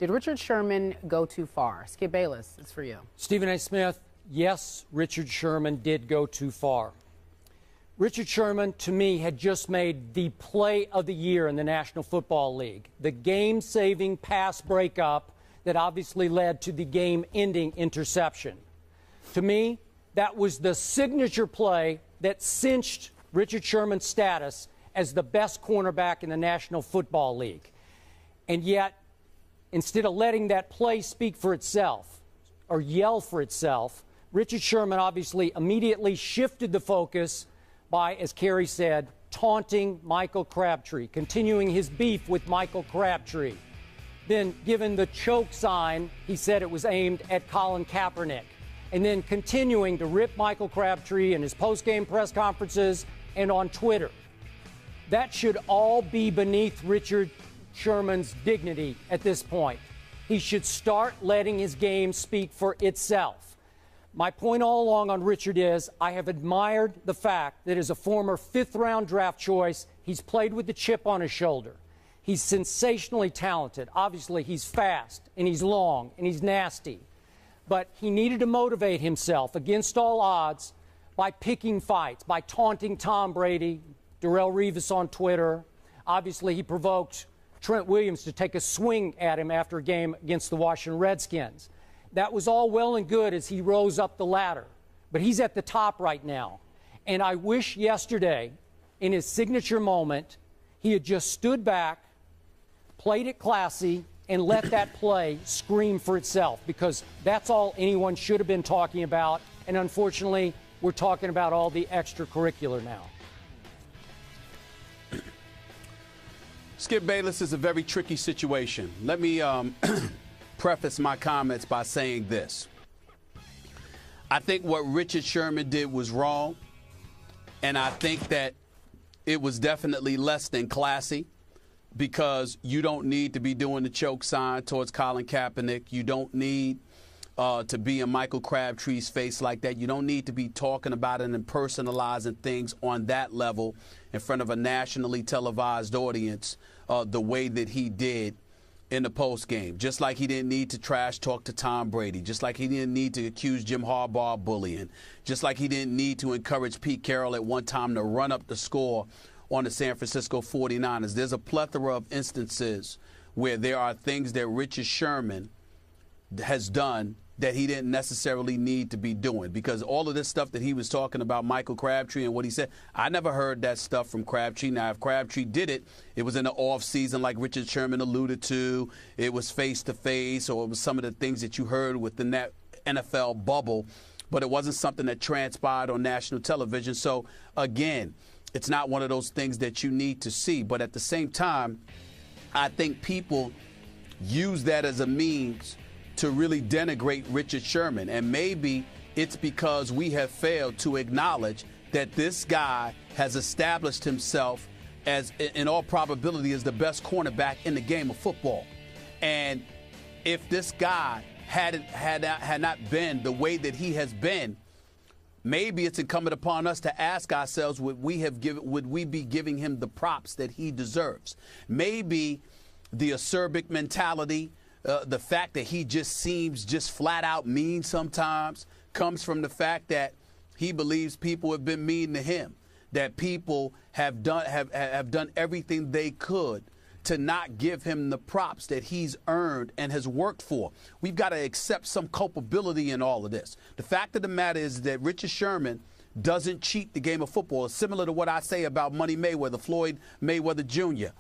Did Richard Sherman go too far? Skip Bayless, it's for you. Stephen A. Smith, yes, Richard Sherman did go too far. Richard Sherman, to me, had just made the play of the year in the National Football League. The game-saving pass breakup that obviously led to the game-ending interception. To me, that was the signature play that cinched Richard Sherman's status as the best cornerback in the National Football League. And yet, instead of letting that play speak for itself or yell for itself, Richard Sherman obviously immediately shifted the focus by, as Kerry said, taunting Michael Crabtree, continuing his beef with Michael Crabtree. Then, given the choke sign, he said it was aimed at Colin Kaepernick. And then continuing to rip Michael Crabtree in his post-game press conferences and on Twitter. That should all be beneath Richard Sherman's dignity at this point. He should start letting his game speak for itself. My point all along on Richard is I have admired the fact that as a former fifth-round draft choice, he's played with the chip on his shoulder. He's sensationally talented. Obviously, he's fast, and he's long, and he's nasty. But he needed to motivate himself against all odds by picking fights, by taunting Tom Brady, Darrelle Revis on Twitter. Obviously, he provoked Trent Williams to take a swing at him after a game against the Washington Redskins. That was all well and good as he rose up the ladder. But he's at the top right now. And I wish yesterday, in his signature moment, he had just stood back, played it classy, and let that play scream for itself, because that's all anyone should have been talking about. And unfortunately, we're talking about all the extracurricular now. Skip Bayless is a very tricky situation. Let me preface my comments by saying this. I think what Richard Sherman did was wrong, and I think that it was definitely less than classy, because you don't need to be doing the choke sign towards Colin Kaepernick. You don't need to be in Michael Crabtree's face like that. You don't need to be talking about it and personalizing things on that level in front of a nationally televised audience the way that he did in the postgame. Just like he didn't need to trash talk to Tom Brady. Just like he didn't need to accuse Jim Harbaugh of bullying. Just like he didn't need to encourage Pete Carroll at one time to run up the score on the San Francisco 49ers. There's a plethora of instances where there are things that Richard Sherman has done that he didn't necessarily need to be doing, because all of this stuff that he was talking about, Michael Crabtree and what he said, I never heard that stuff from Crabtree. Now, if Crabtree did it, it was in the off season like Richard Sherman alluded to. It was face-to-face, or it was some of the things that you heard within that NFL bubble, but it wasn't something that transpired on national television. So, again, it's not one of those things that you need to see. But at the same time, I think people use that as a means to really denigrate Richard Sherman. And maybe it's because we have failed to acknowledge that this guy has established himself as, in all probability, as the best cornerback in the game of football. And if this guy had not been the way that he has been, maybe it's incumbent upon us to ask ourselves, would we be giving him the props that he deserves? Maybe the acerbic mentality, the fact that he just seems just flat out mean sometimes, comes from the fact that he believes people have been mean to him, that people have done everything they could to not give him the props that he's earned and has worked for. We've got to accept some culpability in all of this. The fact of the matter is that Richard Sherman doesn't cheat the game of football. It's similar to what I say about Money Mayweather, Floyd Mayweather Jr.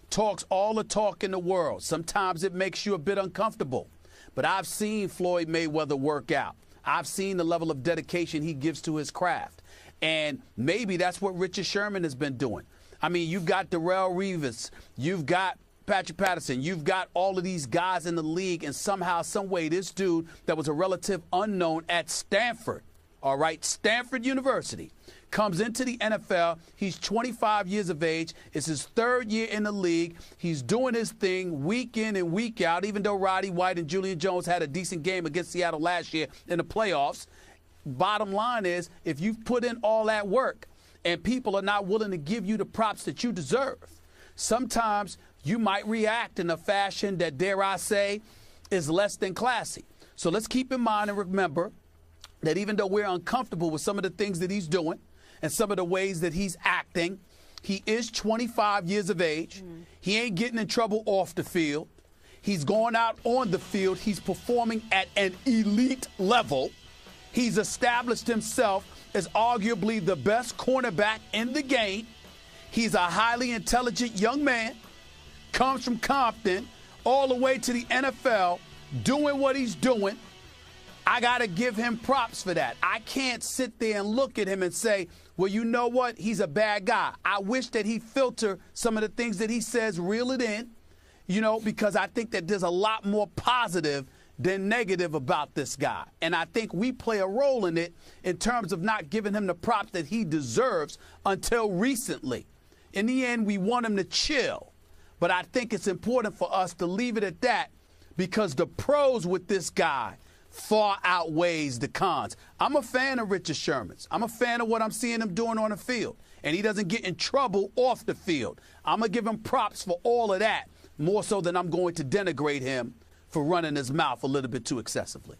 Talks all the talk in the world. Sometimes it makes you a bit uncomfortable. But I've seen Floyd Mayweather work out. I've seen the level of dedication he gives to his craft. And maybe that's what Richard Sherman has been doing. I mean, you've got Darrelle Revis, you've got Patrick Patterson, you've got all of these guys in the league, and somehow, some way, this dude that was a relative unknown at Stanford, all right, Stanford University, comes into the NFL. He's 25 years of age. It's his third year in the league. He's doing his thing week in and week out, even though Roddy White and Julian Jones had a decent game against Seattle last year in the playoffs. Bottom line is, if you've put in all that work and people are not willing to give you the props that you deserve, sometimes you might react in a fashion that, dare I say, is less than classy. So let's keep in mind and remember that even though we're uncomfortable with some of the things that he's doing and some of the ways that he's acting, he is 25 years of age. He ain't getting in trouble off the field. He's going out on the field. He's performing at an elite level. He's established himself as arguably the best cornerback in the game. He's a highly intelligent young man, comes from Compton all the way to the NFL, doing what he's doing. I got to give him props for that. I can't sit there and look at him and say, well, you know what? He's a bad guy. I wish that he filter some of the things that he says, reel it in, because I think that there's a lot more positive than negative about this guy. And I think we play a role in it in terms of not giving him the props that he deserves until recently. In the end, we want him to chill. But I think it's important for us to leave it at that because the pros with this guy far outweighs the cons. I'm a fan of Richard Sherman's. I'm a fan of what I'm seeing him doing on the field. And he doesn't get in trouble off the field. I'm going to give him props for all of that, more so than I'm going to denigrate him for running his mouth a little bit too excessively.